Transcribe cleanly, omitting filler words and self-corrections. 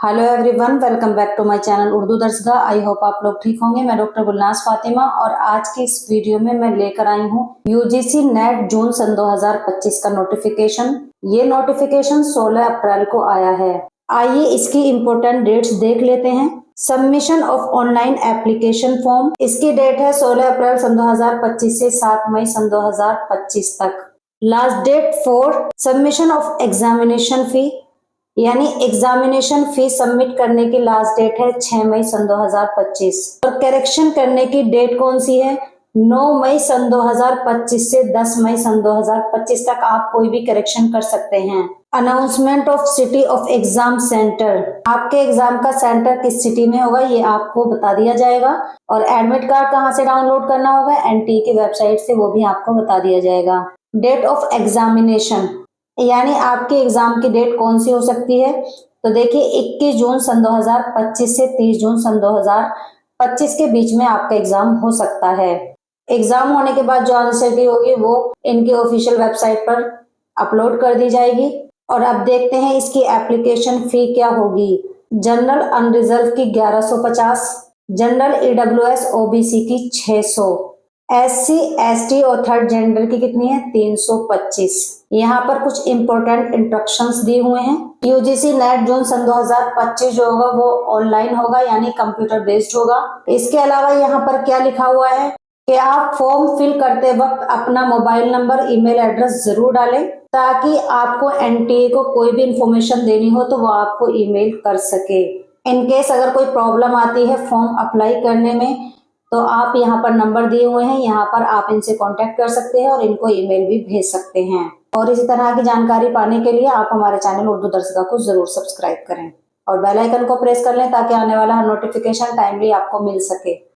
Hello everyone, welcome back to my channel Urdu Darsgah. I hope आप लोग ठीक होंगे। मैं डॉक्टर गुलनाज फातिमा और आज की इस वीडियो में मैं लेकर आई हूँ यूजीसी नेट जून सन 2025 का नोटिफिकेशन। ये नोटिफिकेशन 16 अप्रैल को आया है। आइए इसकी इम्पोर्टेंट डेट्स देख लेते हैं। Submission of online application form, इसकी डेट है 16 अप्रैल सन 2025 से 7 मई सन 2025 तक। Last date for submission of examination fee, यानी एग्जामिनेशन फीस सबमिट करने की लास्ट डेट है 6 मई सन 2025 और करेक्शन करने की डेट कौन सी है 9 मई सन 2025 से 10 मई सन 2025 तक आप कोई भी करेक्शन कर सकते हैं। Announcement of city of exam centre, आपके एग्जाम का सेंटर किस सिटी में होगा ये आपको बता दिया जाएगा। और एडमिट कार्ड कहाँ से डाउनलोड करना होगा, एनटीए की वेबसाइट से, वो भी आपको बता दिया जाएगा। डेट ऑफ एग्जामिनेशन, यानी आपके एग्जाम की डेट कौन सी हो सकती है, तो देखिए 21 जून सन 2025 से 30 जून सन 2025 के बीच में आपका एग्जाम हो सकता है। एग्जाम होने के बाद जो आंसर की होगी वो इनकी ऑफिशियल वेबसाइट पर अपलोड कर दी जाएगी। और अब देखते हैं इसकी एप्लीकेशन फी क्या होगी। जनरल अनरिजर्व की 1150, जनरल ईडब्ल्यूएस ओबीसी की 600, एससी एसटी और थर्ड जेंडर की कितनी है 325। यहाँ पर कुछ इंपॉर्टेंट इंस्ट्रक्शंस दिए हुए हैं। यूजीसी नेट जून सन 2025 जो होगा वो ऑनलाइन होगा, यानी कंप्यूटर बेस्ड होगा। इसके अलावा यहाँ पर क्या लिखा हुआ है कि आप फॉर्म फिल करते वक्त अपना मोबाइल नंबर, ईमेल एड्रेस जरूर डालें ताकि आपको एनटीए को कोई भी इंफॉर्मेशन देनी हो तो वो आपको ईमेल कर सके। इनकेस अगर कोई प्रॉब्लम आती है फॉर्म अप्लाई करने में तो आप यहाँ पर नंबर दिए हुए हैं, यहाँ पर आप इनसे कांटेक्ट कर सकते हैं और इनको ईमेल भी भेज सकते हैं। और इसी तरह की जानकारी पाने के लिए आप हमारे चैनल उर्दू दर्सगाह को जरूर सब्सक्राइब करें और बेल आइकन को प्रेस कर लें ताकि आने वाला नोटिफिकेशन टाइमली आपको मिल सके।